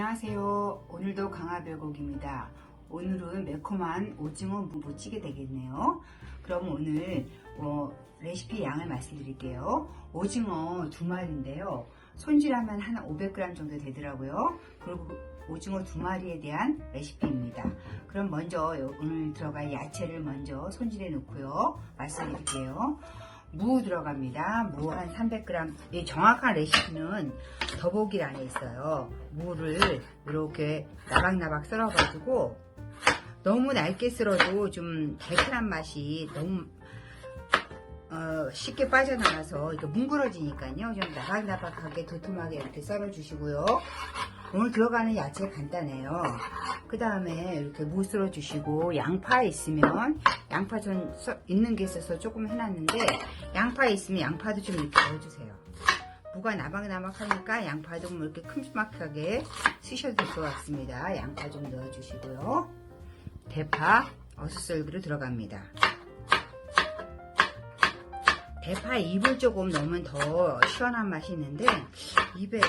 안녕하세요. 오늘도 강화별곡입니다. 오늘은 매콤한 오징어 무부찌개 되겠네요. 그럼 오늘 레시피 양을 말씀드릴게요. 오징어 2마리인데요. 손질하면 한 500g 정도 되더라고요. 그리고 오징어 2마리에 대한 레시피입니다. 그럼 먼저 오늘 들어갈 야채를 먼저 손질해 놓고요. 말씀드릴게요. 무 들어갑니다. 무 한 300g. 이 정확한 레시피는 더보기란에 있어요. 무를 이렇게 나박나박 썰어가지고 너무 얇게 썰어도 좀 달큰한 맛이 너무 쉽게 빠져나가서 이렇게 뭉그러지니까요. 좀 나박나박하게 도톰하게 이렇게 썰어주시고요. 오늘 들어가는 야채 간단해요. 그 다음에 이렇게 무 썰어 주시고, 양파 있으면, 양파 전 있는 게 있어서 조금 해놨는데, 양파 있으면 양파도 좀 이렇게 넣어주세요. 무가 나박나박하니까 양파도 뭐 이렇게 큼지막하게 쓰셔도 될 것 같습니다. 양파 좀 넣어주시고요. 대파, 어슷썰기로 들어갑니다. 대파 잎을 조금 넣으면 더 시원한 맛이 있는데, 입에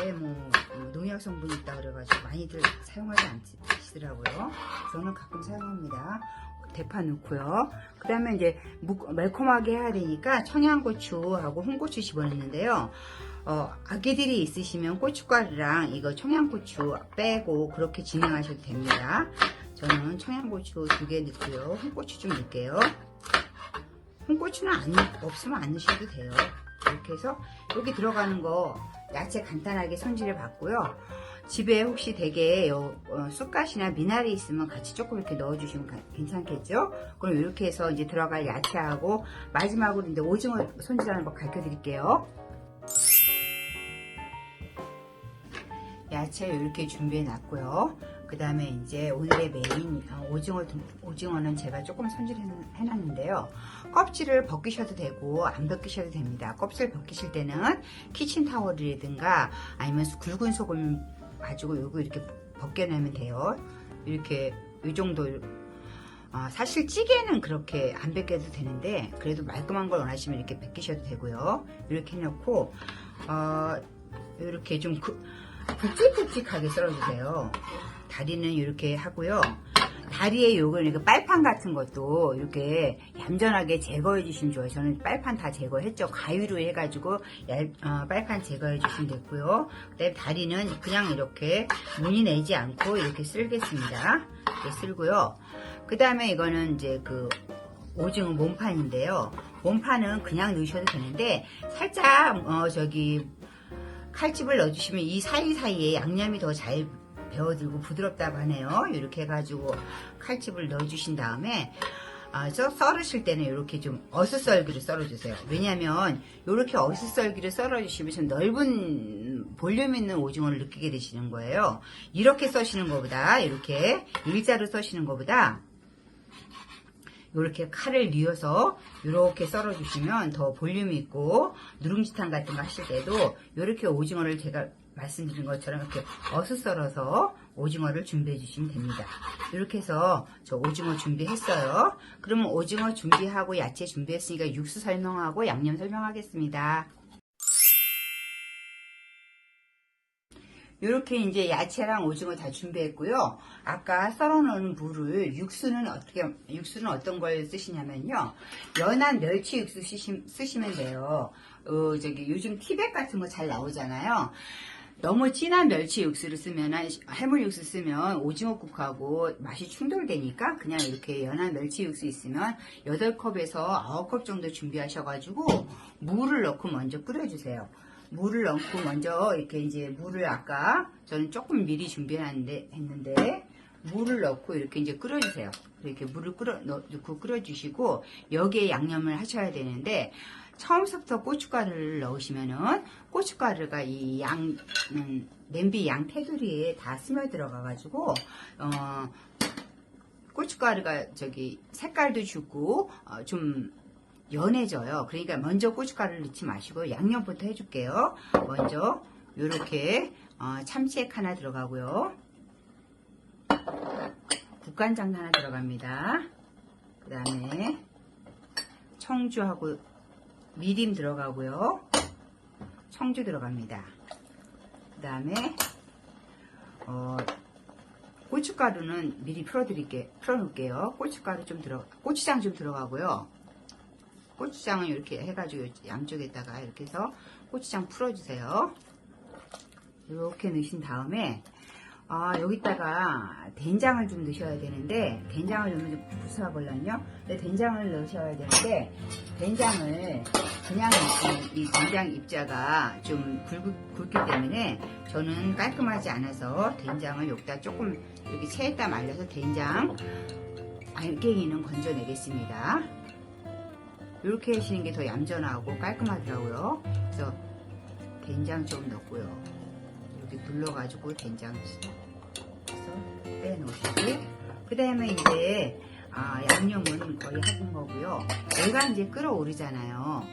농약 성분이 있다 그래가지고 많이들 사용하지 않으시더라고요. 저는 가끔 사용합니다. 대파 넣고요. 그 다음에 이제 매콤하게 해야 되니까 청양고추하고 홍고추 집어넣는데요. 아기들이 있으시면 고춧가루랑 이거 청양고추 빼고 그렇게 진행하셔도 됩니다. 저는 청양고추 2개 넣고요. 홍고추 좀 넣을게요. 홍고추는 없으면 안 넣으셔도 돼요. 이렇게 해서 여기 들어가는 거 야채 간단하게 손질해 봤고요. 집에 혹시 되게 쑥갓이나 미나리 있으면 같이 조금 이렇게 넣어주시면 괜찮겠죠? 그럼 이렇게 해서 이제 들어갈 야채하고 마지막으로 이제 오징어 손질하는 법 가르쳐 드릴게요. 야채 이렇게 준비해 놨고요. 그 다음에 이제 오늘의 메인 오징어는 제가 조금 손질해 놨는데요. 껍질을 벗기셔도 되고 안 벗기셔도 됩니다. 껍질 벗기실 때는 키친타월이라든가 아니면 굵은 소금 가지고 요거 이렇게 벗겨내면 돼요. 이렇게 이 정도. 사실 찌개는 그렇게 안 벗겨도 되는데 그래도 말끔한 걸 원하시면 이렇게 벗기셔도 되고요. 이렇게 해놓고 이렇게 좀 굵직굵직하게 썰어주세요. 다리는 이렇게 하고요. 다리에 요거 이렇게 빨판 같은 것도 이렇게 얌전하게 제거해 주시면 좋아요. 저는 빨판 다 제거했죠. 가위로 해가지고 빨판 제거해 주시면 됐고요. 그다음에 다리는 그냥 이렇게 무늬 내지 않고 이렇게 쓸겠습니다. 이렇게 쓸고요. 그 다음에 이거는 이제 그 오징어 몸판인데요. 몸판은 그냥 넣으셔도 되는데 살짝 칼집을 넣어주시면 이 사이사이에 양념이 더 잘 배어들고 부드럽다고 하네요. 이렇게 해가지고 칼집을 넣어주신 다음에 썰으실 때는 이렇게 좀 어슷썰기로 썰어주세요. 왜냐하면 이렇게 어슷썰기로 썰어주시면 좀 넓은 볼륨 있는 오징어를 느끼게 되시는 거예요. 이렇게 써시는 것보다 이렇게 일자로 써시는 것보다 이렇게 칼을 뉘어서 이렇게 썰어주시면 더 볼륨 있고 누룽지탕 같은 거 하실 때도 이렇게 오징어를 제가 말씀드린 것처럼 이렇게 어슷 썰어서 오징어를 준비해 주시면 됩니다. 이렇게 해서 저 오징어 준비했어요. 그러면 오징어 준비하고 야채 준비했으니까 육수 설명하고 양념 설명하겠습니다. 이렇게 이제 야채랑 오징어 다 준비했고요. 아까 썰어놓은 무를 육수는 어떤 걸 쓰시냐면요. 연한 멸치 육수 쓰시면 돼요. 요즘 티백 같은 거 잘 나오잖아요. 너무 진한 멸치 육수를 쓰면, 해물 육수 쓰면 오징어국하고 맛이 충돌되니까 그냥 이렇게 연한 멸치 육수 있으면 8컵에서 9컵 정도 준비하셔가지고 무를 넣고 먼저 끓여주세요. 물을 넣고 먼저 이렇게 이제 물을 아까 저는 조금 미리 준비했는데 물을 넣고 이렇게 이제 끓여주세요. 이렇게 물을 넣고 끓여주시고 여기에 양념을 하셔야 되는데 처음부터 고춧가루를 넣으시면은 고춧가루가 이 냄비 양 테두리에 다 스며들어가 가지고 고춧가루가 색깔도 주고 좀 연해져요. 그러니까 먼저 고춧가루를 넣지 마시고 양념부터 해줄게요. 먼저 요렇게 참치액 하나 들어가고요. 국간장 하나 들어갑니다. 그 다음에 청주하고 미림 들어가고요. 청주 들어갑니다. 그 다음에 고춧가루는 미리 풀어놓을게요. 고추장 좀 들어가고요. 고추장은 이렇게 해가지고 양쪽에다가 이렇게 해서 고추장 풀어주세요. 이렇게 넣으신 다음에 여기다가 된장을 좀 넣으셔야 되는데, 된장을 넣으면 좀 부스러버렸요. 근데 된장을 넣으셔야 되는데, 된장을 그냥 이 된장 입자가 좀 굵기 때문에 저는 깔끔하지 않아서 된장을 여기다 조금 이렇게 체에다 말려서 된장 알갱이는 건져내겠습니다. 이렇게 하시는 게 더 얌전하고 깔끔하더라고요. 그래서 된장 좀 넣고요. 이렇게 눌러가지고 된장 빼놓으시고, 그 다음에 이제 양념은 거의 하신 거고요. 얘가 이제 끓어오르잖아요.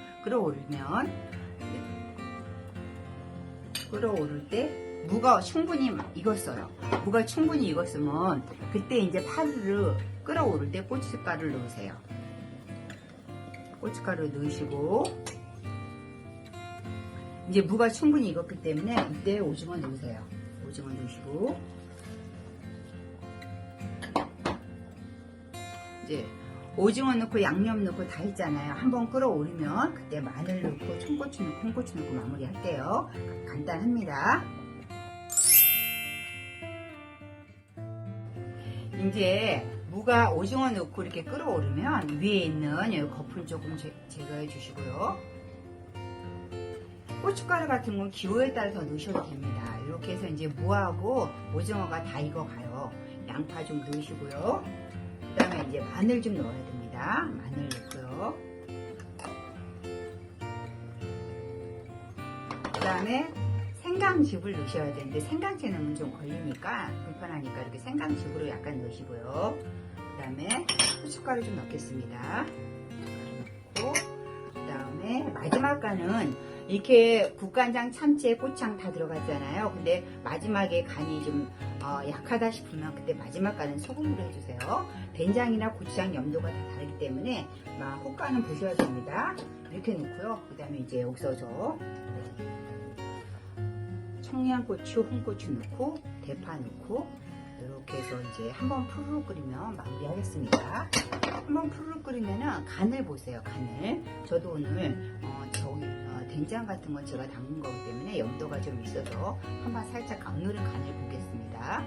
끓어오를 때 무가 충분히 익었어요. 무가 충분히 익었으면 그때 이제 파를 끓어오를 때 고춧가루를 넣으세요. 고춧가루 넣으시고, 이제 무가 충분히 익었기 때문에 이때 오징어 넣으세요. 오징어 넣으시고, 이제 오징어 넣고 양념 넣고 다 했잖아요. 한번 끓어오르면 그때 마늘 넣고 청고추 넣고 홍고추 넣고 마무리 할게요. 간단합니다. 이제 무가 오징어 넣고 이렇게 끓어오르면 위에 있는 이 거품 조금 제거해 주시고요. 고춧가루 같은 건 기호에 따라서 넣으셔도 됩니다. 이렇게 해서 이제 무하고 오징어가 다 익어가요. 양파 좀 넣으시고요. 그 다음에 이제 마늘 좀 넣어야 됩니다. 마늘 넣고요. 그 다음에 생강즙을 넣으셔야 되는데, 생강채 넣으면 좀 걸리니까 불편하니까 이렇게 생강즙으로 약간 넣으시고요. 그 다음에 고춧가루 좀 넣겠습니다. 넣고, 그 다음에 마지막 간은 이렇게 국간장, 참깨, 고창 다 들어갔잖아요. 근데 마지막에 간이 좀 약하다 싶으면 그때 마지막 간은 소금으로 해주세요. 된장이나 고추장 염도가 다 다르기 때문에 호간은 보셔야 됩니다. 이렇게 넣고요. 그 다음에 이제 여기서 청양고추, 홍고추 넣고 대파 넣고 이렇게 해서 이제 한번 푸르륵 끓이면 마무리하겠습니다. 한번 푸르륵 끓이면은 간을 보세요. 간을 저도 오늘 된장 같은 건 제가 담근 거기 때문에 염도가 좀 있어서 한번 살짝 강누른 간을 보겠습니다.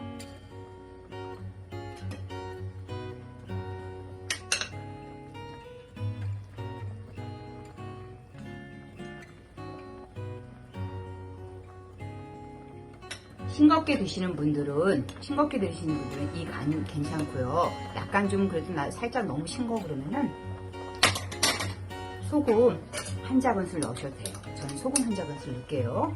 싱겁게 드시는 분들은 이 간 괜찮고요. 약간 좀 그래도 살짝 너무 싱거워 그러면은 소금 한 작은술 넣으셔도 돼요. 저는 소금 한 작은술 넣을게요.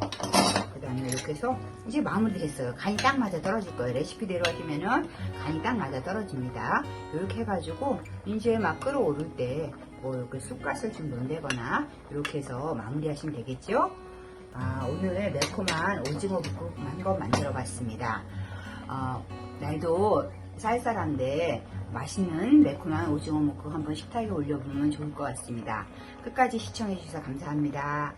그 다음에 이렇게 해서 이제 마무리 됐어요. 간이 딱 맞아 떨어질 거예요. 레시피대로 하시면은 간이 딱 맞아 떨어집니다. 이렇게 해가지고 이제 막 끓어오를 때 이렇게 쑥갓을 좀 넣는다거나 이렇게 해서 마무리 하시면 되겠죠. 오늘 매콤한 오징어 볶음 한번 만들어 봤습니다. 날도 쌀쌀한데 맛있는 매콤한 오징어 볶음 한번 식탁에 올려보면 좋을 것 같습니다. 끝까지 시청해 주셔서 감사합니다.